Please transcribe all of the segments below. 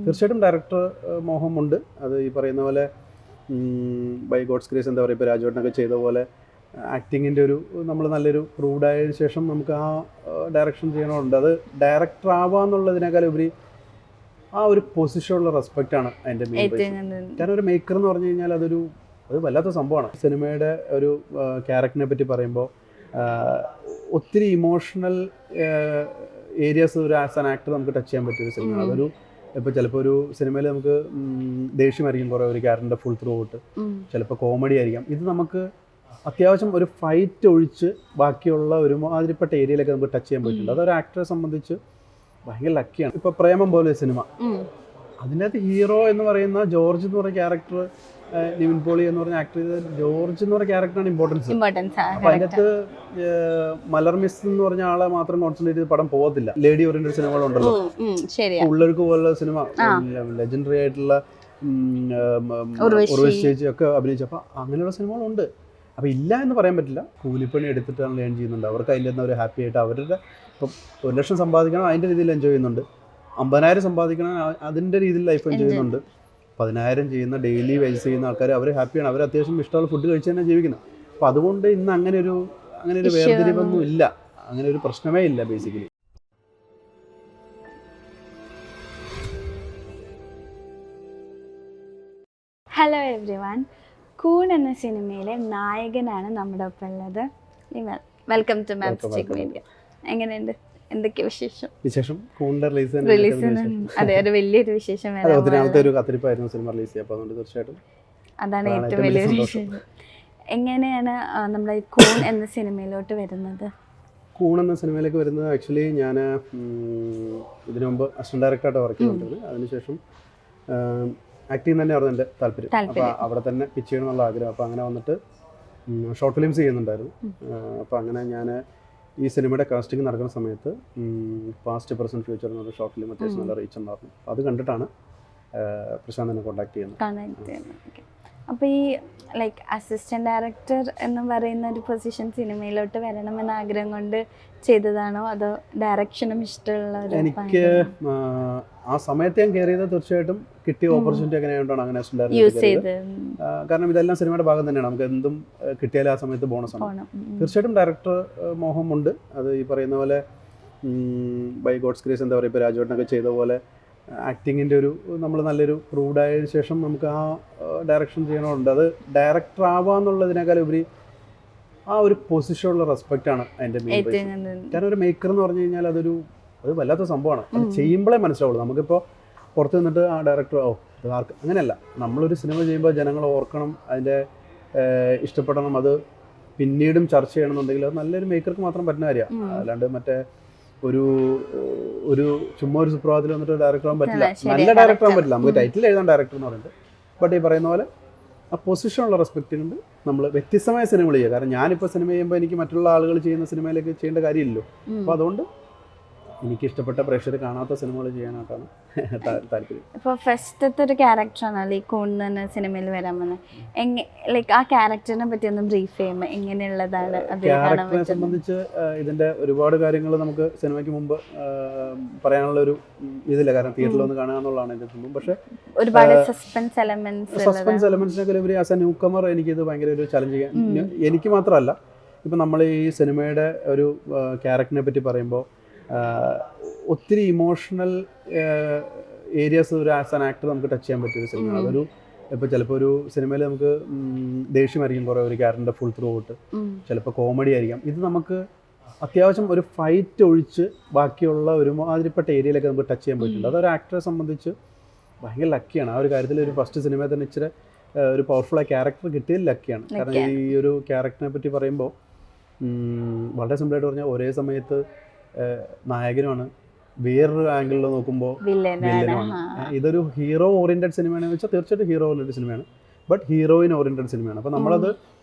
തീർച്ചയായിട്ടും ഡയറക്ടർ മോഹമുണ്ട്. അത് ഈ പറയുന്ന പോലെ ബൈ ഗോഡ്സ് ഗ്രേസ് എന്താ പറയുക, ഇപ്പോൾ രാജുവേട്ടനൊക്കെ ചെയ്ത പോലെ ആക്ടിങ്ങിൻ്റെ ഒരു നമ്മൾ നല്ലൊരു പ്രൂവ്ഡായതിനു ശേഷം നമുക്ക് ആ ഡയറക്ഷൻ ചെയ്യണമുണ്ട്. അത് ഡയറക്ടർ ആവാന്നുള്ളതിനേക്കാൾ ഉപരി ആ ഒരു പൊസിഷനുള്ള റെസ്പെക്റ്റാണ് അതിൻ്റെ മെയിൻ റീസൺ. കാരണം ഒരു മേക്കർ എന്ന് പറഞ്ഞു കഴിഞ്ഞാൽ അത് വല്ലാത്ത സംഭവമാണ്. സിനിമയുടെ ഒരു ക്യാരക്ടറിനെ പറ്റി പറയുമ്പോൾ ഒത്തിരി ഇമോഷണൽ ഏരിയാസ് ഒരു ആസ് ആൻ ആക്ടർ നമുക്ക് ടച്ച് ചെയ്യാൻ പറ്റിയൊരു സിനിമയാണ്. അതൊരു ഇപ്പോൾ ചിലപ്പോൾ ഒരു സിനിമയിൽ നമുക്ക് ദേഷ്യമായിരിക്കും കുറേ ഒരു ക്യാരക്ടറിൻ്റെ ഫുൾ ത്രൂ ഔട്ട്, ചിലപ്പോൾ കോമഡി ആയിരിക്കാം. ഇത് നമുക്ക് അത്യാവശ്യം ഒരു ഫൈറ്റ് ഒഴിച്ച് ബാക്കിയുള്ള ഒരുമാതിരിപ്പെട്ട ഏരിയയിലൊക്കെ നമുക്ക് ടച്ച് ചെയ്യാൻ പറ്റുന്നുണ്ട്. അതൊരു ആക്ടറെ സംബന്ധിച്ച് ഭയങ്കര ലക്കിയാണ്. ഇപ്പോൾ പ്രേമം പോലെ സിനിമ, അതിനകത്ത് ഹീറോ എന്ന് പറയുന്ന ജോർജ് എന്ന് പറയുന്ന ക്യാരക്ടർ, നിവിൻ പോളി എന്ന് പറഞ്ഞ ആക്ടർ ചെയ്ത ജോർജ് എന്ന് പറഞ്ഞ ക്യാരക്ടറാണ് ഇമ്പോർട്ടൻസ്. അപ്പോൾ അതിനകത്ത് മലർ മിസ് എന്ന് പറഞ്ഞ ആളെ മാത്രം കോൺസെൻട്രേറ്റ് ചെയ്ത് പടം പോകത്തില്ല. ലേഡി ഓറിയന്റഡ് സിനിമകളുണ്ടല്ലോ, ഉള്ളൊഴുക്ക് പോലുള്ള സിനിമ, ലെജൻഡറി ആയിട്ടുള്ള ഉർവശി ചേച്ചി ഒക്കെ അഭിനയിച്ചു. അപ്പോൾ അങ്ങനെയുള്ള സിനിമകളുണ്ട്. അപ്പോൾ ഇല്ല എന്ന് പറയാൻ പറ്റില്ല. കൂലിപ്പണി എടുത്തിട്ടാണ് ലേൺ ചെയ്യുന്നുണ്ട്. അവർക്ക് അതിൽ നിന്ന് അവർ ഹാപ്പി ആയിട്ട് അവരുടെ ഇപ്പം 1 ലക്ഷം സമ്പാദിക്കണം അതിൻ്റെ രീതിയിൽ എൻജോയ് ചെയ്യുന്നുണ്ട്, 50,000 സമ്പാദിക്കണം അതിൻ്റെ രീതിയിൽ ലൈഫ് എൻജോയ് ചെയ്യുന്നുണ്ട്, 10,000 ചെയ്യുന്ന ഡെയിലി വേജസ് ചെയ്യുന്ന ആൾക്കാർ അവർ ഹാപ്പിയാണ്. അവർ അത്യാവശ്യം ഇഷ്ടമുള്ള ഫുഡ് കഴിച്ച് തന്നെ ജീവിക്കുന്നത്. അപ്പോൾ അതുകൊണ്ട് ഇന്ന് അങ്ങനെ ഒരു വേർതിരിവൊന്നും ഇല്ല, അങ്ങനെ ഒരു പ്രശ്നമേ ഇല്ല ബേസിക്കലി. ഹലോ എവ്രിവൺ, കൂൺ എന്ന സിനിമയിലെ നായകനാണ് നമ്മുടെ ഒപ്പം ഉള്ളത്. Welcome to Mapstic media. എങ്ങനെയുണ്ട്, എന്തൊക്കെ വിശേഷം? അതെ, ഒരു വലിയൊരു വിശേഷം. സിനിമ റിലീസ് ചെയ്യാം, അപ്പോൾ തീർച്ചയായിട്ടും അതാണ് ഏറ്റവും വലിയൊരു വിശേഷം. എങ്ങനെയാണ് നമ്മുടെ കൂൺ എന്ന സിനിമയിലോട്ട് വരുന്നത്? കൂൺ എന്ന സിനിമയിലേക്ക് വരുന്നത് ആക്ച്വലി ഞാൻ ഇതിനു മുമ്പ് അസിസ്റ്റന്റ് ഡയറക്ടറായിട്ട് വർക്ക് ചെയ്തിട്ടുണ്ട്. അതിനുശേഷം ആക്ടിങ് തന്നെയായിരുന്നു എൻ്റെ താല്പര്യം. അപ്പോൾ അവിടെ തന്നെ പിച്ച് ചെയ്യണമെന്നുള്ള ആഗ്രഹം. അപ്പോൾ അങ്ങനെ വന്നിട്ട് ഷോർട്ട് ഫിലിംസ് ചെയ്യുന്നുണ്ടായിരുന്നു. അപ്പോൾ അങ്ങനെ ഞാൻ ഈ സിനിമയുടെ കാസ്റ്റിംഗ് നടക്കുന്ന സമയത്ത് പാസ്റ്റ് പ്രസന്റ് ഫ്യൂച്ചർ എന്നൊരു ഷോർട്ട് ഫിലിം അത്യാവശ്യം നല്ല റീച്ച് ഉണ്ടായിരുന്നു. അത് കണ്ടിട്ടാണ് പ്രശാന്ത് എന്നെ കോൺടാക്ട് ചെയ്യുന്നത്. അപ്പോൾ ഈ ലൈക്ക് അസിസ്റ്റന്റ് ഡയറക്ടർ എന്ന് പറയുന്ന ഒരു പൊസിഷൻ സിനിമയിലോട്ട് വരണമെന്ന ആഗ്രഹം കൊണ്ട് ചെയ്തതാണോ, അതോ ഡയറക്ഷനും ഇഷ്ടമുള്ള? എനിക്ക് ആ സമയത്ത് ഞാൻ കയറിയത് തീർച്ചയായിട്ടും കിട്ടിയ ഓപ്പർച്യൂണിറ്റി എങ്ങനെയായിട്ടാണ് അങ്ങനെ അസിസ്റ്റന്റ് യൂസ് ചെയ്ത്. കാരണം ഇതെല്ലാം സിനിമയുടെ ഭാഗം തന്നെയാണ്. നമുക്ക് എന്തും കിട്ടിയാലും ആ സമയത്ത് ബോണസ് ആണ്. തീർച്ചയായിട്ടും ഡയറക്ടർ മോഹമുണ്ട്. അത് ഈ പറയുന്ന പോലെ ബൈ ഗോഡ്സ് ഗ്രേസ് എന്താ പറയുക, ഇപ്പോൾ രാജുവേട്ടനൊക്കെ ചെയ്ത പോലെ ആക്ടിങ്ങിൻ്റെ ഒരു നമ്മൾ നല്ലൊരു പ്രൂവ്ഡായതിനു ശേഷം നമുക്ക് ആ ഡയറക്ഷൻ ചെയ്യണമുണ്ട്. അത് ഡയറക്ടർ ആവാന്നുള്ളതിനേക്കാൾ ഉപരി ആ ഒരു പൊസിഷനുള്ള റെസ്പെക്റ്റാണ് അതിൻ്റെ മെയിൻ റീസൺ. കാരണം ഒരു മേക്കർ എന്ന് പറഞ്ഞു കഴിഞ്ഞാൽ അത് വല്ലാത്ത സംഭവമാണ്. അത് ചെയ്യുമ്പോഴേ മനസ്സിലാവുള്ളൂ. നമുക്കിപ്പോൾ പുറത്ത് നിന്നിട്ട് ആ ഡയറക്ടർ ഇത് ആർക്ക് അങ്ങനെയല്ല. നമ്മളൊരു സിനിമ ചെയ്യുമ്പോൾ ജനങ്ങൾ ഓർക്കണം, അതിൻ്റെ ഇഷ്ടപ്പെടണം, അത് പിന്നീടും ചർച്ച ചെയ്യണമെന്നുണ്ടെങ്കിൽ അത് നല്ലൊരു മേക്കർക്ക് മാത്രം പറ്റുന്ന കാര്യമാണ്. അല്ലാണ്ട് മറ്റേ ഒരു ചുമ്മാ ഒരു സുപ്രഭാതത്തിൽ വന്നിട്ട് ഡയറക്ടർ ആകാൻ പറ്റില്ല, നല്ല ഡയറക്ടർ ആകാൻ പറ്റില്ല. നമുക്ക് ടൈറ്റിൽ എഴുതാൻ ഡയറക്ടർ എന്ന് പറയുന്നത്. ബട്ട് ഈ പറയുന്ന പോലെ ആ പൊസിഷനുള്ള റെസ്പെക്റ്റ് കൊണ്ട് നമ്മൾ വ്യത്യസ്തമായ സിനിമകൾ ചെയ്യുക. കാരണം ഞാനിപ്പോൾ സിനിമ ചെയ്യുമ്പോൾ എനിക്ക് മറ്റുള്ള ആളുകൾ ചെയ്യുന്ന സിനിമയിലേക്ക് ചെയ്യേണ്ട കാര്യമില്ലല്ലോ. അപ്പോൾ അതുകൊണ്ട് എനിക്കിഷ്ടപ്പെട്ട പ്രേക്ഷകർ കാണാത്ത സിനിമകൾ ചെയ്യാനായിട്ടാണ് താല്പര്യം. ഇപ്പോൾ ഫസ്റ്റത്തെ ഒരു ക്യാരക്ടറാണ് ഈ കൂൺ എന്ന സിനിമയിൽ വരാൻ വന്നത്. ലൈക്ക് ആ ക്യാരക്ടറിനെ പറ്റി ഒന്ന് ബ്രീഫ് ചെയ്യുമ്പോൾ എങ്ങനെയുള്ളതാണ്? ക്യാരക്ടറിനെ സംബന്ധിച്ച് ഇതിൻ്റെ ഒരുപാട് കാര്യങ്ങൾ നമുക്ക് സിനിമയ്ക്ക് മുമ്പ് പറയാനുള്ള ഒരു ഇതില്ല. കാരണം തിയേറ്ററിൽ ഒന്ന് കാണുക എന്നുള്ളതാണ് എൻ്റെ സംഭവം. പക്ഷേ ഒരുപാട് സസ്പെൻസ് എലമെന്റ്സിനൊക്കെ ഉപരി ആസ് എ ന്യൂ കമർ എനിക്കിത് ഭയങ്കര ഒരു ചലഞ്ച് ചെയ്യാൻ, എനിക്ക് മാത്രമല്ല, ഇപ്പം നമ്മൾ ഈ സിനിമയുടെ ഒരു ക്യാരക്ടറിനെ പറ്റി പറയുമ്പോൾ ഒത്തിരി ഇമോഷണൽ ഏരിയാസ് ഒരു ആസ് ആൻ ആക്ടർ നമുക്ക് ടച്ച് ചെയ്യാൻ പറ്റിയൊരു സിനിമയാണ്. അതൊരു ഇപ്പോൾ ചിലപ്പോൾ ഒരു സിനിമയിൽ നമുക്ക് ദേഷ്യമായിരിക്കും കുറേ ഒരു ക്യാരക്ടറിൻ്റെ ഫുൾ ത്രൂ ഔട്ട്, ചിലപ്പോൾ കോമഡി ആയിരിക്കാം. ഇത് നമുക്ക് അത്യാവശ്യം ഒരു ഫൈറ്റ് ഒഴിച്ച് ബാക്കിയുള്ള ഒരുമാതിരിപ്പെട്ട ഏരിയയിലൊക്കെ നമുക്ക് ടച്ച് ചെയ്യാൻ പറ്റുന്നുണ്ട്. അതൊരു ആക്ടറെ സംബന്ധിച്ച് ഭയങ്കര ലക്കിയാണ്. ആ ഒരു കാര്യത്തിൽ ഒരു ഫസ്റ്റ് സിനിമയിൽ തന്നെ ഇച്ചിരി ഒരു പവർഫുൾ ആയ ക്യാരക്ടർ കിട്ടിയത് ലക്കിയാണ്. കാരണം ഈ ഒരു ക്യാരക്ടറിനെ പറ്റി പറയുമ്പോൾ വളരെ സിമ്പിളായിട്ട് പറഞ്ഞാൽ ഒരേ സമയത്ത് നായകനുമാണ്, വേറൊരു ആംഗിളിൽ നോക്കുമ്പോൾ വില്ലനുമാണ്. ഇതൊരു ഹീറോ ഓറിയന്റഡ് സിനിമയാണെന്ന് വെച്ചാൽ തീർച്ചയായിട്ടും ഹീറോ ഓറിയന്റഡ് സിനിമയാണ്, ബട്ട് ഹീറോയിൻ ഓറിയന്റഡ് സിനിമയാണ്. അപ്പോൾ നമ്മളത്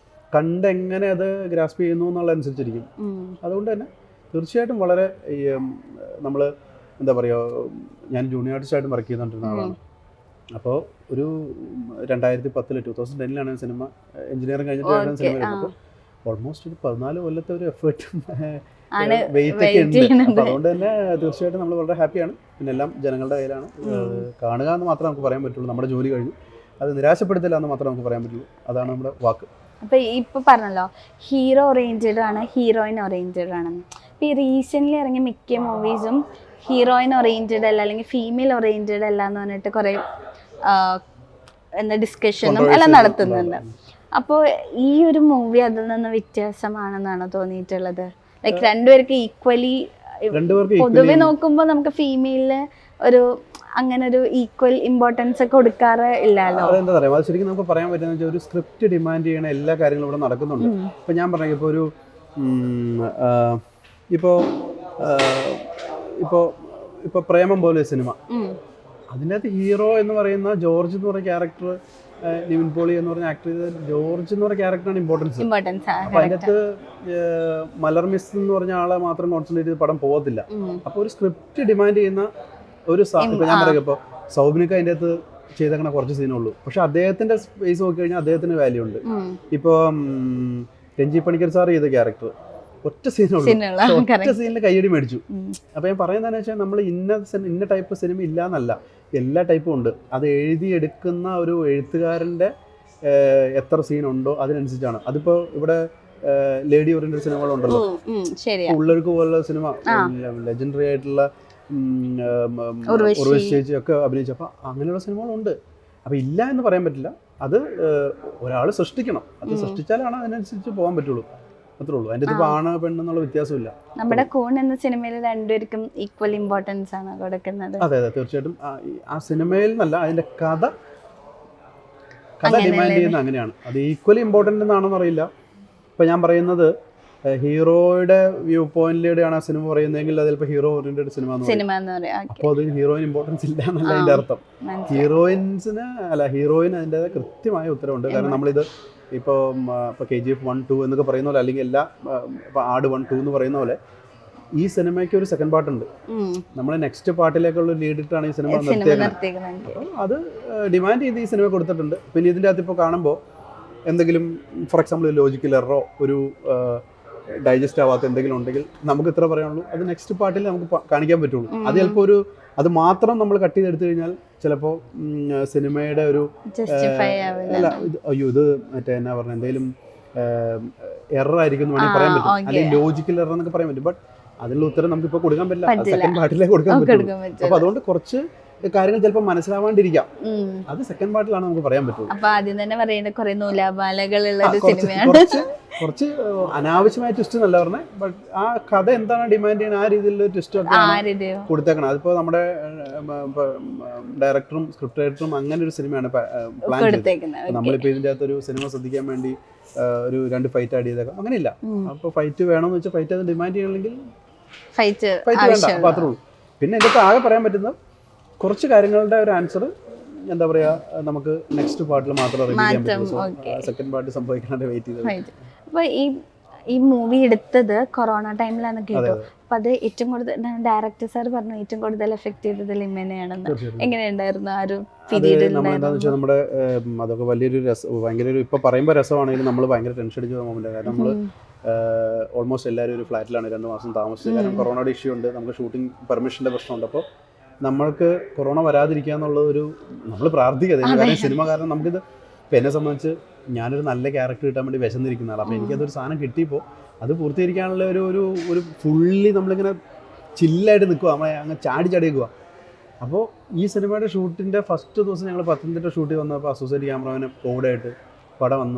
കണ്ടെങ്ങനെ അത് ഗ്രാസ്പ് ചെയ്യുന്നു എന്നുള്ള അനുസരിച്ചിരിക്കും. അതുകൊണ്ട് തന്നെ തീർച്ചയായിട്ടും വളരെ നമ്മൾ എന്താ പറയുക, ഞാൻ ജൂനിയർ ആർട്ടിസ്റ്റായിട്ടും വർക്ക് ചെയ്തുകൊണ്ടിരുന്ന ആളാണ്. അപ്പോൾ ഒരു 2010 2010 സിനിമ എഞ്ചിനീയറിംഗ് കഴിഞ്ഞിട്ടാണ് സിനിമ. അപ്പോൾ ഓൾമോസ്റ്റ് ഒരു 14 കൊല്ലത്തെ ഒരു എഫേർട്ടും ആണ് വെയിറ്റ് ഒക്കെ ഉണ്ട്. അപ്പോൾ അതുകൊണ്ട് തന്നെ തീർച്ചയായിട്ടും നമ്മൾ വളരെ ഹാപ്പിയാണ്. പിന്നെ എല്ലാം ജനങ്ങളുടെ കയ്യിലാണ്. കാണുക എന്ന് മാത്രമേ നമുക്ക് പറയാൻ പറ്റുള്ളൂ. നമ്മുടെ ജോലി കഴിഞ്ഞു, അത് നിരാശപ്പെടുത്തില്ല എന്ന് മാത്രമേ നമുക്ക് പറയാൻ പറ്റുള്ളൂ. അതാണ് നമ്മുടെ വാക്ക്. അപ്പോൾ ഇപ്പൊ പറഞ്ഞല്ലോ ഹീറോ ഓറിയന്റഡ് ആണ്, ഹീറോയിൻ ഓറിയന്റഡ് ആണെന്ന്. ഈ റീസെന്റ് ഇറങ്ങിയ മിക്ക മൂവീസും ഹീറോയിൻ ഓറിയന്റഡ് അല്ല, അല്ലെങ്കിൽ ഫീമെയിൽ ഓറിയന്റഡ് അല്ല എന്ന് പറഞ്ഞിട്ട് കുറെ എന്താ ഡിസ്കഷനും എല്ലാം നടത്തുന്നുണ്ട്. അപ്പോൾ ഈ ഒരു മൂവി അതിൽ നിന്ന് വ്യത്യാസമാണെന്നാണ് തോന്നിയിട്ടുള്ളത്? ലൈക്ക് രണ്ടുപേർക്ക് ഈക്വലി, പൊതുവെ നോക്കുമ്പോൾ നമുക്ക് ഫീമെയിലിന് ഒരു അങ്ങനെ ഒരു ഈക്വൽ ഇമ്പോർട്ടൻസ് കൊടുക്കാറ് ഇല്ലല്ലോ. എന്താ പറയുക, അത് ശരിക്കും നമുക്ക് പറയാൻ പറ്റുന്ന വെച്ചാൽ ഒരു സ്ക്രിപ്റ്റ് ഡിമാൻഡ് ചെയ്യണ എല്ലാ കാര്യങ്ങളും ഇവിടെ നടക്കുന്നുണ്ട്. ഇപ്പം ഞാൻ പറഞ്ഞ ഇപ്പോൾ ഒരു ഇപ്പോൾ പ്രേമം പോലെ സിനിമ, അതിൻ്റെ അകത്ത് ഹീറോ എന്ന് പറയുന്ന ജോർജ് എന്ന് പറയുന്ന ക്യാരക്ടർ, നിവിൻ പോളി എന്ന് പറഞ്ഞ ആക്ടർ ചെയ്ത ജോർജ് എന്ന് പറയുന്ന ക്യാരക്ടറാണ് ഇമ്പോർട്ടൻസ്. അപ്പോൾ അതിൻ്റെ അകത്ത് മലർ മിസ് എന്ന് പറഞ്ഞ ആളെ മാത്രം കോൺസെൻട്രേറ്റ് ചെയ്ത് പടം പോകത്തില്ല. അപ്പോൾ ഒരു സ്ക്രിപ്റ്റ് ഡിമാൻഡ് ചെയ്യുന്ന ഒരു ഇപ്പം ഞാൻ പറയാം, ഇപ്പോൾ സൗബിനൊക്കെ അതിൻ്റെ അകത്ത് ചെയ്തേക്കണ കുറച്ച് സീനുള്ളൂ, പക്ഷെ അദ്ദേഹത്തിൻ്റെ സ്പേസ് നോക്കി കഴിഞ്ഞാൽ അദ്ദേഹത്തിന് വാല്യൂ ഉണ്ട്. ഇപ്പോൾ രഞ്ജി പണിക്കർ സാർ ചെയ്ത ക്യാരക്ടർ ഒറ്റ സീനുള്ളൂ, ഒറ്റ സീനിൽ കയ്യടി മേടിച്ചു. അപ്പോൾ ഞാൻ പറയുന്നതെന്ന് വെച്ചാൽ നമ്മൾ ഇന്ന ടൈപ്പ് സിനിമ ഇല്ല എന്നല്ല, എല്ലാ ടൈപ്പും ഉണ്ട്. അത് എഴുതിയെടുക്കുന്ന ഒരു എഴുത്തുകാരൻ്റെ എത്ര സീനുണ്ടോ അതിനനുസരിച്ചാണ്. അതിപ്പോൾ ഇവിടെ ലേഡി ഓറിയന്റഡ് സിനിമകളുണ്ടല്ലോ, ഉള്ളൊഴുക്ക് പോലുള്ള സിനിമ, ലെജൻഡറി ആയിട്ടുള്ള ഉർവശി ചേച്ചി ഒക്കെ അഭിനയിച്ചു. അപ്പോൾ അങ്ങനെയുള്ള സിനിമകളുണ്ട്. അപ്പോൾ ഇല്ല എന്ന് പറയാൻ പറ്റില്ല. അത് ഒരാൾ സൃഷ്ടിക്കണം, അത് സൃഷ്ടിച്ചാലാണ് അതിനനുസരിച്ച് പോകാൻ പറ്റുള്ളൂ. അത്രേ ഉള്ളൂ. അതിൻ്റെ ഇപ്പോൾ ആണ് പെണ്ണെന്നുള്ള വ്യത്യാസമില്ല. നമ്മുടെ കൂൺ എന്ന സിനിമയിൽ രണ്ടുപേർക്കും ഈക്വൽ ഇമ്പോർട്ടൻസ് ആണ് കൊടുക്കുന്നത്. അതെ അതെ, തീർച്ചയായിട്ടും. ആ സിനിമയിൽ നിന്നല്ല, അതിൻ്റെ കഥ ഡിമാൻഡ് ചെയ്യുന്നത് അങ്ങനെയാണ്. അത് ഈക്വലി ഇമ്പോർട്ടൻ്റ് എന്നാണെന്ന് അറിയില്ല. ഇപ്പം ഞാൻ പറയുന്നത് ഹീറോയുടെ വ്യൂ പോയിന്റിലൂടെയാണ് ആ സിനിമ പറയുന്നതെങ്കിൽ അത് ചിലപ്പോൾ ഹീറോ ഓറിയന്റഡ് സിനിമ എന്ന് പറയും. അപ്പോൾ അത് ഹീറോയിൻ ഇമ്പോർട്ടൻസ് ഇല്ല എന്നല്ല അതിൻ്റെ അർത്ഥം. ഹീറോയിൻ അതിൻ്റെ കൃത്യമായ ഉത്തരവുണ്ട്. കാരണം നമ്മളിത് ഇപ്പോൾ KGF 1, 2 എന്നൊക്കെ പറയുന്ന പോലെ, അല്ലെങ്കിൽ എല്ലാ ഇപ്പോൾ ആട് 1, 2 എന്ന് പറയുന്ന പോലെ ഈ സിനിമയ്ക്ക് ഒരു സെക്കൻഡ് പാർട്ടുണ്ട്. നമ്മൾ നെക്സ്റ്റ് പാർട്ടിലേക്കുള്ള ലീഡിട്ടാണ് ഈ സിനിമ നിർത്തിയേക്കുന്നത്. അപ്പോൾ അത് ഡിമാൻഡ് ചെയ്ത് ഈ സിനിമ കൊടുത്തിട്ടുണ്ട്. പിന്നെ ഇതിൻ്റെ അകത്ത് ഇപ്പോൾ കാണുമ്പോൾ എന്തെങ്കിലും ഫോർ എക്സാമ്പിൾ ഒരു ലോജിക്കൽ എററോ ഒരു ഡൈജസ്റ്റ് ആവാത്ത എന്തെങ്കിലും ഉണ്ടെങ്കിൽ നമുക്ക് ഇത്ര പറയാനുള്ളൂ, അത് നെക്സ്റ്റ് പാർട്ടിൽ നമുക്ക് കാണിക്കാൻ പറ്റുള്ളൂ. അത് ചിലപ്പോൾ അത് മാത്രം നമ്മൾ കട്ട് ചെയ്തെടുത്തു കഴിഞ്ഞാൽ ചിലപ്പോൾ സിനിമയുടെ ഒരു അയ്യോ ഇത് മറ്റേ എന്നാ പറഞ്ഞ എന്തെങ്കിലും എറർ ആയിരിക്കും എന്ന് വേണമെങ്കിൽ പറയാൻ പറ്റും, അല്ലെങ്കിൽ ലോജിക്കൽ എറർ എന്നൊക്കെ പറയാൻ പറ്റും. ബട്ട് അതിനുള്ള ഉത്തരം നമുക്കിപ്പോൾ കൊടുക്കാൻ പറ്റില്ല, സെക്കൻഡ് പാർട്ടിലേക്ക് കൊടുക്കാൻ പറ്റുള്ളൂ. അപ്പോൾ അതുകൊണ്ട് കുറച്ച് കാര്യങ്ങൾ ചിലപ്പോൾ മനസ്സിലാവാണ്ടിരിക്കാം, അത് സെക്കൻഡ് പാർട്ടിലാണ് നമുക്ക് പറയാൻ പറ്റുള്ളൂ. അപ്പൊ ആദ്യം തന്നെ പറയുന്നത് കുറെ നൂലാപാലകളുള്ള ഒരു സിനിമയാണ്. കുറച്ച് അനാവശ്യമായ ട്വിസ്റ്റ് എന്നല്ല പറഞ്ഞത്, ബട്ട് ആ കഥ എന്താണ് ഡിമാൻഡ് ചെയ്യുന്നത് ആ രീതിയിലുള്ള ട്വിസ്റ്റ് ഒക്കെ കൊടുത്തേക്കണം. അതിപ്പോ നമ്മുടെ ഡയറക്ടറും സ്ക്രിപ്റ്റ് റൈറ്ററും അങ്ങനെ ഒരു സിനിമയാണ് പ്ലാൻ ചെയ്തത്. നമ്മളിപ്പോ ഇതിൻ്റെ അകത്ത് ഒരു സിനിമ ശ്രദ്ധിക്കാൻ വേണ്ടി ഒരു 2 ഫൈറ്റ് ആഡ് ചെയ്തേക്കാം, അങ്ങനെയില്ല. അപ്പോൾ ഫൈറ്റ് വേണമെന്ന് വെച്ചാൽ ഫൈറ്റ് അത് ഡിമാൻഡ് ചെയ്യണമെങ്കിൽ ഫൈറ്റ് വേണ്ട, അപ്പോൾ അത്രേ ഉള്ളൂ. പിന്നെ ഇതിൻ്റെ ആകെ പറയാൻ പറ്റുന്ന കുറച്ച് കാര്യങ്ങളുടെ ഒരു ആൻസർ എന്താ പറയാ, നമുക്ക് നെക്സ്റ്റ് പാർട്ടിൽ മാത്രം അറിയിക്കാൻ പറ്റുള്ളൂ. സെക്കൻഡ് പാർട്ട് സംഭവിക്കാണ്ട് വെയിറ്റ് ചെയ്ത്. അപ്പോൾ ഈ മൂവി എടുത്തത് കൊറോണ ടൈമിലാണ് കേട്ടോ. അപ്പൊ അത് ഏറ്റവും കൂടുതൽ ഡയറക്ടർ സാർ പറഞ്ഞു ഏറ്റവും കൂടുതൽ എഫക്ട് ചെയ്തത് ലിമനെയാണെന്ന്. എങ്ങനെയുണ്ടായിരുന്നു ആ ഒരു പീരീഡ്? നമ്മളെന്താണെന്ന് വെച്ചാൽ നമ്മുടെ അതൊക്കെ വലിയൊരു ഭയങ്കര ഒരു ഇപ്പൊ പറയുമ്പോൾ രസമാണെങ്കിലും നമ്മൾ ഭയങ്കര ടെൻഷൻ അടിച്ച മൊമെന്റ്. കാരണം നമ്മൾ ഓൾമോസ്റ്റ് എല്ലാവരും ഒരു ഫ്ലാറ്റിലാണ് 2 മാസം താമസിച്ചത്. കാരണം കൊറോണയുടെ ഇഷ്യൂ ഉണ്ട്, നമുക്ക് ഷൂട്ടിംഗ് പെർമിഷൻ്റെ പ്രശ്നമുണ്ട്. അപ്പോൾ നമ്മൾക്ക് കൊറോണ വരാതിരിക്കുക എന്നുള്ള ഒരു നമ്മൾ പ്രാർത്ഥിക്കുക. കാരണം സിനിമ കാരണം നമുക്കിത് ഇപ്പം എന്നെ സംബന്ധിച്ച് ഞാനൊരു നല്ല ക്യാരക്ടർ കിട്ടാൻ വേണ്ടി വിശന്നിരിക്കുന്ന ആളാണ്. അപ്പോൾ എനിക്കതൊരു സാധനം കിട്ടിയപ്പോൾ അത് പൂർത്തീകരിക്കാനുള്ള ഒരു ഫുള്ളി നമ്മളിങ്ങനെ ചില്ലായിട്ട് നിൽക്കുക, നമ്മളെ അങ്ങ് ചാടി നിൽക്കുക. അപ്പോൾ ഈ സിനിമയുടെ ഷൂട്ടിൻ്റെ ഫസ്റ്റ് ദിവസം ഞങ്ങൾ പത്തനംതിട്ട ഷൂട്ടിൽ വന്നപ്പോൾ അസോസിയേറ്റ് ക്യാമറമാനെ കോവിഡായിട്ട് പടം വന്ന്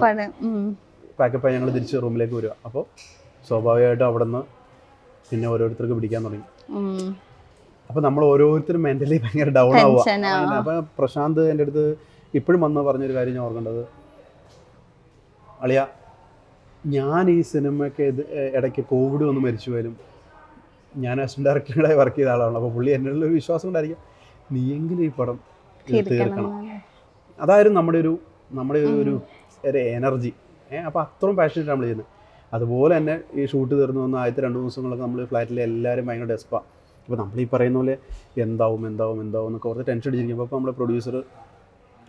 പാക്കപ്പായി ഞങ്ങൾ തിരിച്ച് റൂമിലേക്ക് വരിക. അപ്പോൾ സ്വാഭാവികമായിട്ടും അവിടെ നിന്ന് പിന്നെ ഓരോരുത്തർക്ക് പിടിക്കാൻ തുടങ്ങി. അപ്പോൾ നമ്മൾ ഓരോരുത്തരും മെൻ്റലി ഭയങ്കര ഡൗൺ ആവുക. അപ്പോൾ പ്രശാന്ത് എൻ്റെ അടുത്ത് ഇപ്പോഴും വന്ന് പറഞ്ഞൊരു കാര്യം ഞാൻ ഓർക്കേണ്ടത്, അളിയ ഞാൻ ഈ സിനിമയ്ക്ക് ഇടയ്ക്ക് കോവിഡ് വന്ന് മരിച്ചു പോയാലും ഞാൻ അസിസ്റ്റന്റ് ഡയറക്ടറുടെ വർക്ക് ചെയ്ത ആളാണ്. അപ്പോൾ പുള്ളി എൻ്റെ ഒരു വിശ്വാസം ഉണ്ടായിരിക്കും, നീയെങ്കിലും ഈ പടം തീർക്കണം. അതായിരുന്നു നമ്മുടെ ഒരു എനർജി. അപ്പോൾ അത്രയും പാഷനേറ്റ് നമ്മൾ ചെയ്യുന്നത്. അതുപോലെ തന്നെ ഈ ഷൂട്ട് തീർന്നു വന്ന ആദ്യത്തെ 2 ദിവസങ്ങളൊക്കെ നമ്മൾ ഫ്ലാറ്റിലെ എല്ലാവരും ഭയങ്കര ഡെസ്പാണ്. അപ്പോൾ നമ്മൾ ഈ പറയുന്ന പോലെ എന്താവും എന്നൊക്കെ ഓർത്ത് ടെൻഷൻ അടിച്ചിരിക്കുമ്പോൾ അപ്പോൾ നമ്മുടെ പ്രൊഡ്യൂസർ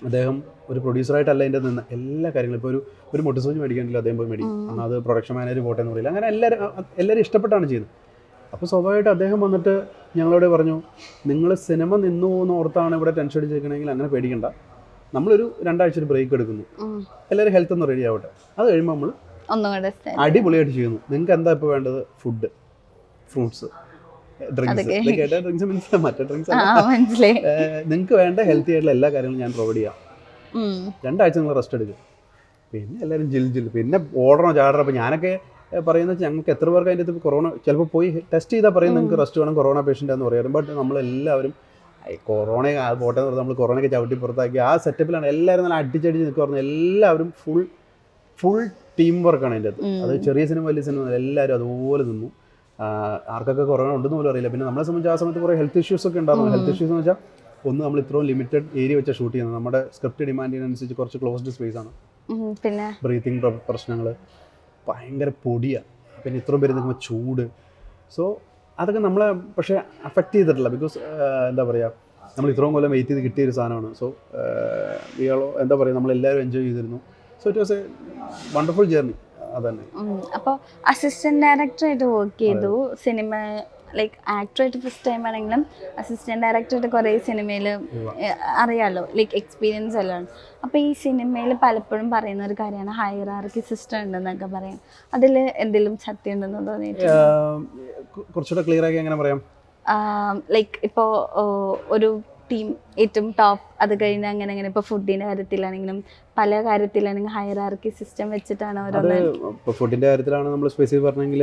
അദ്ദേഹം ഒരു പ്രൊഡ്യൂസറായിട്ടല്ല എൻ്റെ നിന്ന് എല്ലാ കാര്യങ്ങളും ഇപ്പോൾ ഒരു മൊട്ടിസോഞ്ച് മേടിക്കാനില്ല അദ്ദേഹം പോയി മേടിക്കും, എന്നാൽ അത് പ്രൊഡക്ഷൻ മാനേജർ പോട്ടെ എന്ന് പറയില്ല, അങ്ങനെ എല്ലാവരും ഇഷ്ടപ്പെട്ടാണ് ചെയ്യുന്നത്. അപ്പോൾ സ്വാഭാവികമായിട്ട് അദ്ദേഹം വന്നിട്ട് ഞങ്ങളോട് പറഞ്ഞു, നിങ്ങൾ സിനിമ നിന്നു പോകുന്ന ഓർത്താണ് ഇവിടെ ടെൻഷൻ അടിച്ചിരിക്കണമെങ്കിൽ അങ്ങനെ പേടിക്കണ്ട, നമ്മളൊരു 2 ആഴ്ച ഒരു ബ്രേക്ക് എടുക്കുന്നു, എല്ലാവരും ഹെൽത്ത് ഒന്ന് റെഡി ആവട്ടെ, അത് കഴിയുമ്പോൾ നമ്മൾ അടിപൊളിയായിട്ട് ചെയ്യുന്നു. നിങ്ങൾക്ക് എന്താ ഇപ്പോൾ വേണ്ടത്? ഫുഡ്, ഫ്രൂട്ട്സ്, ഡ്രിങ്ക്സ് മറ്റേ ഡ്രിങ്ക്സ് നിങ്ങൾക്ക് വേണ്ട ഹെൽത്തി ആയിട്ടുള്ള എല്ലാ കാര്യങ്ങളും ഞാൻ പ്രൊവൈഡ് ചെയ്യാം, 2 ആഴ്ച നിങ്ങൾ റെസ്റ്റ് എടുക്കും. പിന്നെ എല്ലാവരും ജിൽ പിന്നെ ഓടണോ ചാടണോ. അപ്പോൾ ഞാനൊക്കെ പറയുന്നത് ഞങ്ങൾക്ക് എത്ര പേർക്ക് അതിൻ്റെ അടുത്ത് കൊറോണ ചിലപ്പോൾ പോയി ടെസ്റ്റ് ചെയ്താൽ പറയും നിങ്ങൾക്ക് റെസ്റ്റ് വേണം, കൊറോണ പേഷ്യൻ്റ് എന്ന് പറയാറ്. ബട്ട് നമ്മളെല്ലാവരും കൊറോണ പോട്ടെ എന്ന് പറഞ്ഞാൽ നമ്മൾ കൊറോണയ്ക്ക് ചവിട്ടി പുറത്താക്കി ആ സെറ്റപ്പിലാണ് എല്ലാവരും നല്ല അടിച്ചടിച്ച് നിൽക്കുക പറഞ്ഞാൽ എല്ലാവരും ഫുൾ ടീം വർക്കാണ് അതിൻ്റെ അകത്ത്. അത് ചെറിയ സിനിമ വലിയ സിനിമ എല്ലാവരും അതുപോലെ നിന്നു. ആർക്കൊക്കെ കൊറോണ ഉണ്ടെന്ന് പോലും അറിയില്ല. പിന്നെ നമ്മളെ സംബന്ധിച്ച് ആ സമയത്ത് കുറേ ഹെൽത്ത് ഇഷ്യൂസ് ഒക്കെ ഉണ്ടായിരുന്നു. ഹെൽത്ത് ഇഷ്യൂസ് എന്ന് വെച്ചാൽ ഒന്ന് നമ്മൾ ഇത്രയും ലിമിറ്റഡ് ഏരിയ വെച്ചാൽ ഷൂട്ട് ചെയ്യുന്നത്, നമ്മുടെ സ്ക്രിപ്റ്റ് ഡിമാൻഡിനനുസരിച്ച് കുറച്ച് ക്ലോസ്ഡ് സ്പേസ് ആണ്, പിന്നെ ബ്രീത്തിങ് പ്രശ്നങ്ങൾ, ഭയങ്കര പൊടിയാണ്, പിന്നെ ഇത്രയും പേര് നിൽക്കുമ്പോൾ ചൂട്. സോ അതൊക്കെ നമ്മളെ പക്ഷേ അഫക്റ്റ് ചെയ്തിട്ടില്ല. ബിക്കോസ് എന്താ പറയുക, നമ്മൾ ഇത്രയും കൊല്ലം വെയിറ്റ് ചെയ്ത് കിട്ടിയൊരു സാധനമാണ്. സോ എന്താ പറയുക, നമ്മളെല്ലാവരും എൻജോയ് ചെയ്തിരുന്നു. So it was A wonderful journey. അതന്നെ. അപ്പോൾ അസിസ്റ്റന്റ് ഡയറക്ടറായിട്ട് വർക്ക് ചെയ്തു സിനിമ, ലൈക്ക് ആക്ടറായിട്ട് ഫസ്റ്റ് ടൈം ആണെങ്കിലും അസിസ്റ്റന്റ് ഡയറക്ടറായിട്ട് കുറേ സിനിമയിൽ അറിയാമല്ലോ, ലൈക്ക് എക്സ്പീരിയൻസ് എല്ലാം. അപ്പോൾ ഈ സിനിമയിൽ പലപ്പോഴും പറയുന്ന ഒരു കാര്യമാണ് ഹൈറാർക്കി സിസ്റ്റം ഉണ്ടെന്നൊക്കെ പറയാം. അതിൽ എന്തെങ്കിലും സത്യം ഉണ്ടെന്ന് തോന്നിയിട്ട് കുറച്ചുകൂടെ ക്ലിയർ ആക്കി എങ്ങനെ പറയാം? ലൈക്ക് ഇപ്പോൾ ഒരു ടീം ഏറ്റവും ടോപ്പ്, അത് കഴിഞ്ഞ് അങ്ങനെ ഇപ്പോൾ ഫുഡിൻ്റെ കാര്യത്തിലാണെങ്കിലും പല കാര്യത്തിലാണെങ്കിലും ഹൈറാർക്കി സിസ്റ്റം വെച്ചിട്ടാണ് ഓരോന്ന്. ഇപ്പോൾ ഫുഡിൻ്റെ കാര്യത്തിലാണ് നമ്മൾ സ്പെസിഫിക് പറഞ്ഞെങ്കിൽ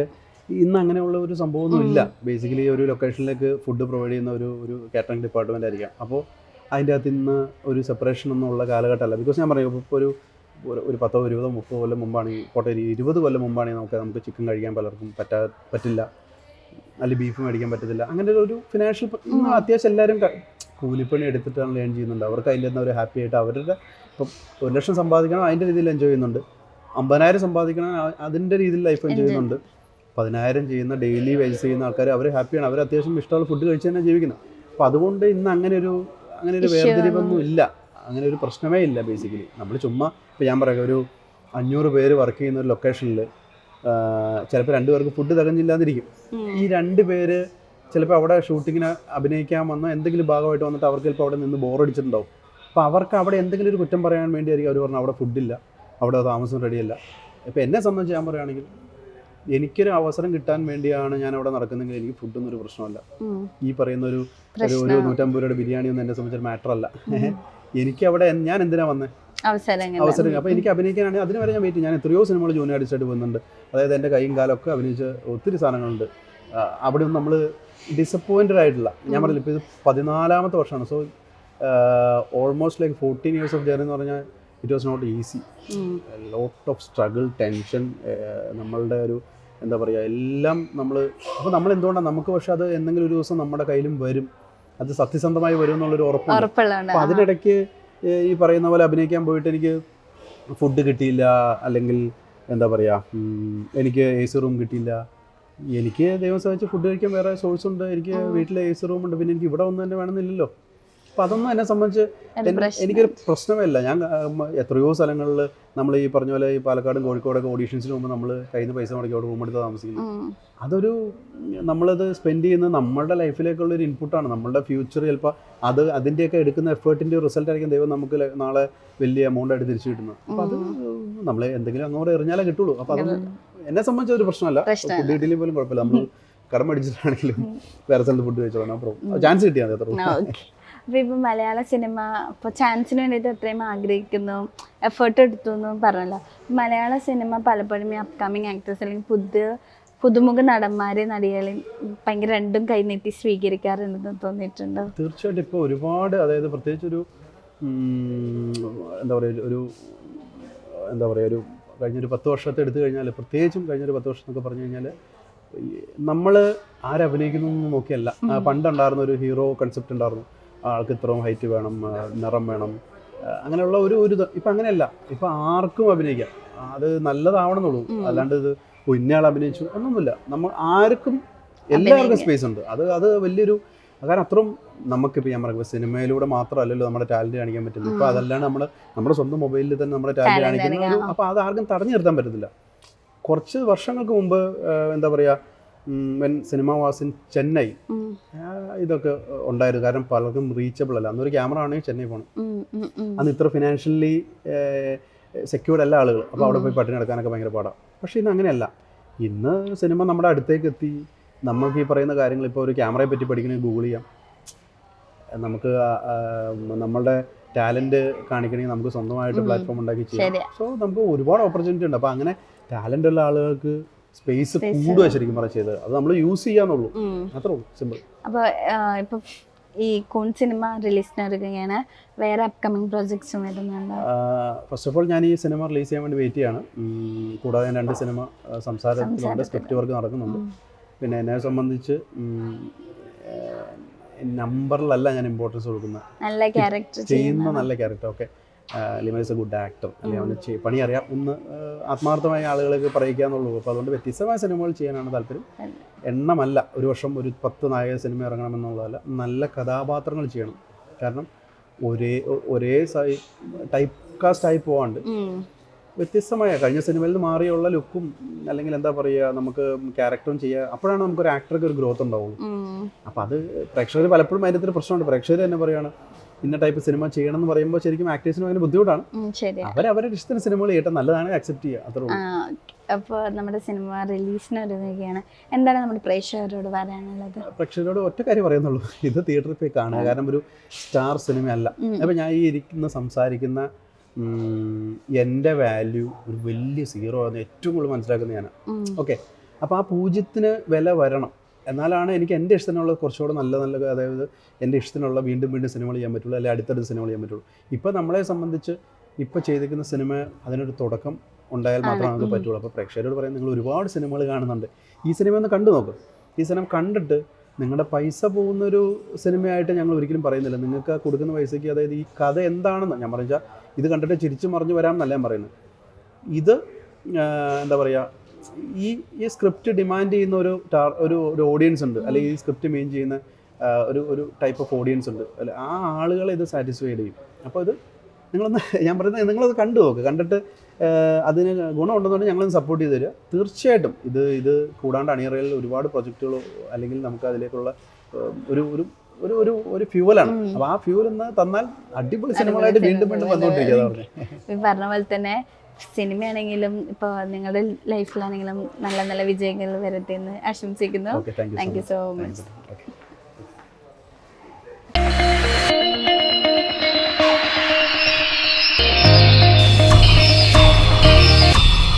ഇന്ന് അങ്ങനെയുള്ള ഒരു സംഭവമൊന്നും ഇല്ല. ബേസിക്കലി ഒരു ലൊക്കേഷനിലേക്ക് ഫുഡ് പ്രൊവൈഡ് ചെയ്യുന്ന ഒരു കാറ്ററിംഗ് ഡിപ്പാർട്ട്മെൻ്റ് ആയിരിക്കാം. അപ്പോൾ അതിൻ്റെ അകത്ത് ഇന്ന് ഒരു സെപ്പറേഷൻ ഒന്നും ഉള്ള കാലഘട്ടമല്ല. ബിക്കോസ് ഞാൻ പറയും, ഇപ്പോൾ ഒരു 10, 20, 30 കൊല്ലം മുമ്പാണെങ്കിൽ, പോട്ടെ 20 കൊല്ലം മുമ്പാണെങ്കിൽ നമുക്ക് ചിക്കൻ കഴിക്കാൻ പലർക്കും പറ്റില്ല, അല്ലെങ്കിൽ ബീഫ് മേടിക്കാൻ പറ്റത്തില്ല. അങ്ങനെ ഒരു ഫിനാൻഷ്യൽ ഇന്ന് അത്യാവശ്യം എല്ലാവരും കൂലിപ്പണി എടുത്തിട്ടാണ് ലേൺ ചെയ്യുന്നുണ്ട്. അവർക്ക് അതിൻ്റെ നിന്ന് ഒരു ഹാപ്പി ആയിട്ട് അവരുടെ ഇപ്പം 1 ലക്ഷം സമ്പാദിക്കണം അതിൻ്റെ രീതിയിൽ എൻജോയ് ചെയ്യുന്നുണ്ട്, 50,000 സമ്പാദിക്കണം അതിൻ്റെ രീതിയിൽ ലൈഫ് എൻജോയ് ചെയ്യുന്നുണ്ട്, 10,000 ചെയ്യുന്ന ഡെയിലി വേജസ് ചെയ്യുന്ന ആൾക്കാർ അവർ ഹാപ്പിയാണ്, അവർ അത്യാവശ്യം ഇഷ്ടമുള്ള ഫുഡ് കഴിച്ച് തന്നെ ജീവിക്കുന്നത്. അപ്പോൾ അതുകൊണ്ട് ഇന്ന് അങ്ങനെ ഒരു വേർതിരിവൊന്നും ഇല്ല, അങ്ങനെ ഒരു പ്രശ്നമേ ഇല്ല. ബേസിക്കലി നമ്മൾ ചുമ്മാ ഇപ്പോൾ ഞാൻ പറയാം, ഒരു 500 പേര് വർക്ക് ചെയ്യുന്ന ഒരു ലൊക്കേഷനിൽ ചിലപ്പോൾ 2 പേർക്ക് ഫുഡ് തികഞ്ഞില്ലാതിരിക്കും. ഈ 2 പേര് ചിലപ്പോൾ അവിടെ ഷൂട്ടിങ്ങിന് അഭിനയിക്കാൻ വന്ന എന്തെങ്കിലും ഭാഗമായിട്ട് വന്നിട്ട് അവർക്ക് ചിലപ്പോൾ അവിടെ നിന്ന് ബോറടിച്ചിട്ടുണ്ടാവും. അപ്പോൾ അവർക്ക് അവിടെ എന്തെങ്കിലും ഒരു കുറ്റം പറയാൻ വേണ്ടിയായിരിക്കും അവർ പറഞ്ഞു അവിടെ ഫുഡില്ല, അവിടെ താമസം റെഡിയല്ല. ഇപ്പോൾ എന്നെ സംബന്ധിച്ച് ഞാൻ പറയുകയാണെങ്കിൽ എനിക്കൊരു അവസരം കിട്ടാൻ വേണ്ടിയാണ് ഞാൻ അവിടെ നടക്കുന്നതെങ്കിൽ എനിക്ക് ഫുഡൊന്നും ഒരു പ്രശ്നമല്ല. ഈ പറയുന്ന ഒരു 150 രൂപയുടെ ബിരിയാണി ഒന്നും എന്നെ സംബന്ധിച്ചൊരു മാറ്ററല്ല. എനിക്ക് അവിടെ ഞാൻ എന്തിനാ വന്നത്? അവസരം. അപ്പോൾ എനിക്ക് അഭിനയിക്കാനാണെങ്കിൽ അതിന് വരെ ഞാൻ വെയിറ്റ്. ഞാൻ എത്രയോ സിനിമകൾ ജൂനിയർ ആർട്ടിസ്റ്റായിട്ട് പോകുന്നുണ്ട്. അതായത് എൻ്റെ കൈയും കാലമൊക്കെ അഭിനയിച്ച് ഒത്തിരി സാധനങ്ങളുണ്ട്. അവിടെ ഒന്നും നമ്മൾ ഡിസപ്പോയിൻറ്റഡ് ആയിട്ടില്ല. ഞാൻ പറഞ്ഞില്ല, ഇപ്പോൾ ഇത് 14ാമത്തെ വർഷമാണ്. So almost like 14 years of journey എന്ന് പറഞ്ഞാൽ it was not easy. Lot of struggle, tension, നമ്മളുടെ ഒരു എന്താ പറയുക എല്ലാം നമ്മൾ എന്തുകൊണ്ടാണ് നമുക്ക്, പക്ഷെ അത് എന്തെങ്കിലും ഒരു ദിവസം നമ്മുടെ കയ്യിലും വരും, അത് സത്യസന്ധമായി വരും എന്നുള്ളൊരു ഉറപ്പുണ്ട്. അപ്പോൾ അതിനിടയ്ക്ക് ഈ പറയുന്ന പോലെ അഭിനയിക്കാൻ പോയിട്ട് എനിക്ക് ഫുഡ് കിട്ടിയില്ല, അല്ലെങ്കിൽ എന്താ പറയുക എനിക്ക് AC റൂം കിട്ടിയില്ല. എനിക്ക് ദൈവം സഹായിച്ച് ഫുഡ് കഴിക്കാൻ വേറെ സോഴ്സ് ഉണ്ട്, എനിക്ക് വീട്ടിലെ AC റൂമുണ്ട്, പിന്നെ എനിക്ക് ഇവിടെ ഒന്നും തന്നെ വേണമെന്നില്ലല്ലോ. അപ്പം അതൊന്നും എന്നെ സംബന്ധിച്ച് എനിക്കൊരു പ്രശ്നമല്ല. ഞാൻ എത്രയോ സ്ഥലങ്ങളിൽ നമ്മൾ ഈ പറഞ്ഞ പോലെ ഈ പാലക്കാടും കോഴിക്കോടൊക്കെ ഓഡീഷൻസിന് പോകുമ്പോൾ നമ്മൾ കയ്യിൽ നിന്ന് പൈസ മുടക്കി അവിടെ റൂം എടുത്ത് താമസിക്കുന്നു. അതൊരു നമ്മളത് സ്പെൻഡ് ചെയ്യുന്നത് നമ്മുടെ ലൈഫിലേക്കുള്ളൊരു ഇൻപുട്ടാണ്. നമ്മളുടെ ഫ്യൂച്ചർ ചിലപ്പോൾ അതിൻ്റെയൊക്കെ എടുക്കുന്ന എഫേർട്ടിൻ്റെ റിസൾട്ട് ആയിരിക്കും ദൈവം നമുക്ക് നാളെ വലിയ എമൗണ്ട് ആയിട്ട് തിരിച്ചു കിട്ടുന്നത്. അപ്പോൾ അത് നമ്മൾ എന്തെങ്കിലും അങ്ങോട്ട് എറിഞ്ഞാലേ കിട്ടുള്ളൂ. അപ്പോൾ അതൊന്നും എന്നെ സംബന്ധിച്ച ഒരു പ്രശ്നമല്ല. ഫുഡ് കിട്ടിയില്ലെങ്കിൽ പോലും കുഴപ്പമില്ല, നമ്മൾ കടം അടിച്ചിട്ടാണെങ്കിലും വേറെ സ്ഥലത്ത് ഫുഡ് കഴിച്ചോളാം, ചാൻസ് കിട്ടിയാൽ മതി അത്ര. അപ്പോൾ ഇപ്പോൾ മലയാള സിനിമ ഇപ്പോൾ ചാൻസിന് വേണ്ടിയിട്ട് എത്രയും ആഗ്രഹിക്കുന്നു, എഫേർട്ട് എടുത്തു എന്നും പറഞ്ഞല്ലോ. മലയാള സിനിമ പലപ്പോഴും ഈ അപ്കമിങ് ആക്ടേഴ്സ് അല്ലെങ്കിൽ പുതുമുഖ നടന്മാരെ നടികളെയും ഭയങ്കര രണ്ടും കൈനീട്ടി സ്വീകരിക്കാറുണ്ടെന്ന് തോന്നിയിട്ടുണ്ടോ? തീർച്ചയായിട്ടും. ഇപ്പോൾ ഒരുപാട്, അതായത് പ്രത്യേകിച്ച് ഒരു എന്താ പറയുക ഒരു കഴിഞ്ഞൊരു 10 വർഷത്തെ എടുത്തു കഴിഞ്ഞാൽ, പ്രത്യേകിച്ചും കഴിഞ്ഞൊരു 10 വർഷം എന്നൊക്കെ പറഞ്ഞു കഴിഞ്ഞാൽ നമ്മൾ ആരഭിനയിക്കുന്നു എന്ന് നോക്കിയല്ല. പണ്ടുണ്ടായിരുന്ന ഒരു ഹീറോ കൺസെപ്റ്റ് ഉണ്ടായിരുന്നു, ആൾക്ക് ഇത്രയും ഹൈറ്റ് വേണം, നിറം വേണം, അങ്ങനെയുള്ള ഒരു ഇപ്പം അങ്ങനെയല്ല. ഇപ്പം ആർക്കും അഭിനയിക്കാം, അത് നല്ലതാവണമെന്നുള്ളൂ. അല്ലാണ്ട് ഇത് ഇന്നയാൾ അഭിനയിച്ചു ഒന്നുമില്ല. നമ്മൾ ആർക്കും എല്ലാവർക്കും സ്പേസ് ഉണ്ട്. അത് വലിയൊരു കാരണം അത്രയും നമുക്കിപ്പോൾ ഞാൻ പറയുമ്പോൾ സിനിമയിലൂടെ മാത്രമല്ലല്ലോ നമ്മുടെ ടാലൻറ്റ് കാണിക്കാൻ പറ്റുന്നത്. ഇപ്പോൾ അതല്ലാണ്ട് നമ്മുടെ സ്വന്തം മൊബൈലിൽ തന്നെ നമ്മുടെ ടാലൻറ്റ് കാണിക്കുന്ന അപ്പോൾ അത് ആർക്കും തടഞ്ഞു നിർത്താൻ പറ്റത്തില്ല. കുറച്ച് വർഷങ്ങൾക്ക് മുമ്പ് എന്താ പറയുക, സിനിമ വാസ് ഇൻ ചെന്നൈ ഇതൊക്കെ ഉണ്ടായിരുന്നു. കാരണം പലർക്കും റീച്ചബിൾ അല്ല. അന്നൊരു ക്യാമറ ആണെങ്കിൽ ചെന്നൈ പോകണം. അന്ന് ഇത്ര ഫിനാൻഷ്യലി സെക്യൂർഡ് അല്ല ആളുകൾ. അപ്പോൾ അവിടെ പോയി പട്ടിണി നടക്കാനൊക്കെ ഭയങ്കര പാടാണ്. പക്ഷേ ഇന്ന് അങ്ങനെയല്ല. ഇന്ന് സിനിമ നമ്മുടെ അടുത്തേക്ക് എത്തി. നമുക്ക് ഈ പറയുന്ന കാര്യങ്ങൾ ഇപ്പോൾ ഒരു ക്യാമറയെ പറ്റി പഠിക്കണമെങ്കിൽ ഗൂഗിൾ ചെയ്യാം. നമുക്ക് നമ്മളുടെ ടാലൻറ്റ് കാണിക്കണമെങ്കിൽ നമുക്ക് സ്വന്തമായിട്ട് പ്ലാറ്റ്ഫോം ഉണ്ടാക്കി ചെയ്യാം. സോ നമുക്ക് ഒരുപാട് ഓപ്പർച്യൂണിറ്റി ഉണ്ട്. അപ്പോൾ അങ്ങനെ ടാലൻ്റ് ഉള്ള ആളുകൾക്ക് സ്പേസ് കൂടുക ശരിക്കും പറഞ്ഞാൽ ചെയ്തത്. അത് നമ്മൾ യൂസ് ചെയ്യാന്നുള്ളൂ, അത്രേ ഉള്ളൂ, സിമ്പിൾ. അപ്പോൾ ഇപ്പം ഈ കൂൺ സിനിമ റിലീസിനൊരുങ്ങുകയാണ്, വേറെ അപ്കമിങ് പ്രോജക്ട്സും വരുന്നുണ്ട്? ഫസ്റ്റ് ഓഫ് ഓൾ ഞാൻ ഈ സിനിമ റിലീസ് ചെയ്യാൻ വേണ്ടി വെയിറ്റ് ചെയ്യാണ്. കൂടാതെ 2 സിനിമ സംസാരത്തിലുണ്ട്, സ്ക്രിപ്റ്റ് വർക്ക് നടക്കുന്നുണ്ട്. പിന്നെ എന്നെ സംബന്ധിച്ച് നമ്പറിലല്ല ഞാൻ ഇമ്പോർട്ടൻസ് കൊടുക്കുന്നത്, നല്ല ക്യാരക്ടർ ചെയ്യുന്ന നല്ല character. Okay, Lima is A good actor, അല്ലെങ്കിൽ അവന് പണി അറിയാം എന്ന് ആത്മാർത്ഥമായ ആളുകൾക്ക് പറയിക്കുക എന്നുള്ളൂ. അപ്പോൾ അതുകൊണ്ട് വ്യത്യസ്തമായ സിനിമകൾ ചെയ്യാനാണ് താല്പര്യം. എണ്ണമല്ല, ഒരു വർഷം ഒരു 10 നായക സിനിമ ഇറങ്ങണമെന്നുള്ളതല്ല, നല്ല കഥാപാത്രങ്ങൾ ചെയ്യണം. കാരണം ഒരേ ടൈപ്പ് കാസ്റ്റ് ആയി പോകാണ്ട് വ്യത്യസ്തമായ കഴിഞ്ഞ സിനിമയിൽ നിന്ന് മാറിയുള്ള ലുക്കും അല്ലെങ്കിൽ എന്താ പറയുക നമുക്ക് ക്യാരക്ടറും ചെയ്യുക. അപ്പോഴാണ് നമുക്കൊരു ആക്ടർക്ക് ഒരു ഗ്രോത്ത് ഉണ്ടാവുള്ളൂ. അപ്പോൾ അത് പ്രേക്ഷകർ പലപ്പോഴും അതിൻ്റെ ഒരു പ്രശ്നമുണ്ട്. പ്രേക്ഷകർ തന്നെ പറയുകയാണ് ഇന്ന ടൈപ്പ് സിനിമ ചെയ്യണം എന്ന് പറയുമ്പോൾ ശരിക്കും ആക്ടേഴ്സിന് ഭയങ്കര ബുദ്ധിമുട്ടാണ്. അവരവരുടെ ഇഷ്ടത്തിന് സിനിമകൾ ചെയ്യട്ടെ, നല്ലതാണ്, അക്സെപ്റ്റ് ചെയ്യുക, അത്രേ ഉള്ളൂ. അപ്പോൾ നമ്മുടെ സിനിമ റിലീസിനൊരുങ്ങുകയാണ്, എന്താണ് നമ്മുടെ പ്രേക്ഷകരോട് പറയാനുള്ളത്? പ്രേക്ഷകരോട് ഒറ്റ കാര്യം പറയുന്നുള്ളൂ, ഇത് തിയേറ്ററിൽ പോയി കാണുക. കാരണം ഒരു സ്റ്റാർ സിനിമയല്ല. അപ്പോൾ ഞാൻ ഈ സംസാരിക്കുന്ന എൻ്റെ വാല്യൂ ഒരു വലിയ സീറോ ആണെന്ന് ഏറ്റവും കൂടുതൽ മനസ്സിലാക്കുന്ന ഞാൻ. ഓക്കെ, അപ്പോൾ ആ 0 വില വരണം. എന്നാലാണ് എനിക്ക് എൻ്റെ ഇഷ്ടത്തിനുള്ള കുറച്ചുകൂടെ നല്ല അതായത് എൻ്റെ ഇഷ്ടത്തിനുള്ള വീണ്ടും സിനിമകൾ ചെയ്യാൻ പറ്റുള്ളൂ, അല്ലെങ്കിൽ അടുത്തടുത്ത് സിനിമകൾ ചെയ്യാൻ പറ്റുള്ളൂ. ഇപ്പോൾ നമ്മളെ സംബന്ധിച്ച് ഇപ്പോൾ ചെയ്തിരിക്കുന്ന സിനിമ അതിനൊരു തുടക്കം ഉണ്ടായാൽ മാത്രമേ നമുക്ക് പറ്റുള്ളൂ. അപ്പോൾ പ്രേക്ഷകരോട് പറയാൻ, നിങ്ങൾ ഒരുപാട് സിനിമകൾ കാണുന്നുണ്ട്, ഈ സിനിമ ഒന്ന് കണ്ടു നോക്കും. ഈ സിനിമ കണ്ടിട്ട് നിങ്ങളുടെ പൈസ പോകുന്നൊരു സിനിമയായിട്ട് ഞങ്ങൾ ഒരിക്കലും പറയുന്നില്ല. നിങ്ങൾക്ക് ആ കൊടുക്കുന്ന പൈസയ്ക്ക്, അതായത് ഈ കഥ എന്താണെന്ന് ഞാൻ പറഞ്ഞാൽ ഇത് കണ്ടിട്ട് ചിരിച്ചു മറിഞ്ഞു വരാമെന്നല്ല ഞാൻ പറയുന്നത്. ഇത് എന്താ പറയുക, ഈ സ്ക്രിപ്റ്റ് ഡിമാൻഡ് ചെയ്യുന്ന ഒരു ഓഡിയൻസ് ഉണ്ട്, അല്ലെങ്കിൽ ഈ സ്ക്രിപ്റ്റ് മെയിൻ ചെയ്യുന്ന ഒരു ടൈപ്പ് ഓഫ് ഓഡിയൻസ് ഉണ്ട്, അല്ലെ, ആ ആളുകളെ ഇത് സാറ്റിസ്ഫൈഡ് ചെയ്യും. അപ്പോൾ ഇത് നിങ്ങളൊന്ന്, ഞാൻ പറയുന്നത് നിങ്ങളത് കണ്ടു നോക്ക്. കണ്ടിട്ട് അതിന് ഗുണമുണ്ടെന്നുണ്ടെങ്കിൽ ഞങ്ങളൊന്ന് സപ്പോർട്ട് ചെയ്ത് തരിക. തീർച്ചയായിട്ടും ഇത് കൂടാണ്ട് അണിയറയിൽ ഒരുപാട് പ്രൊജക്റ്റുകളോ അല്ലെങ്കിൽ നമുക്ക് അതിലേക്കുള്ള ഒരു ഫ്യൂവലാണ്. അപ്പോൾ ആ ഫ്യൂവൽ എന്ന് തന്നാൽ അടിപൊളി സിനിമകളായിട്ട് വീണ്ടും വന്നുകൊണ്ടിരിക്കുക. പറഞ്ഞ പോലെ തന്നെ സിനിമയാണെങ്കിലും ഇപ്പോൾ നിങ്ങളുടെ ലൈഫിലാണെങ്കിലും നല്ല നല്ല വിജയങ്ങൾ വരട്ടെ എന്ന് ആശംസിക്കുന്നു. Thank you so much.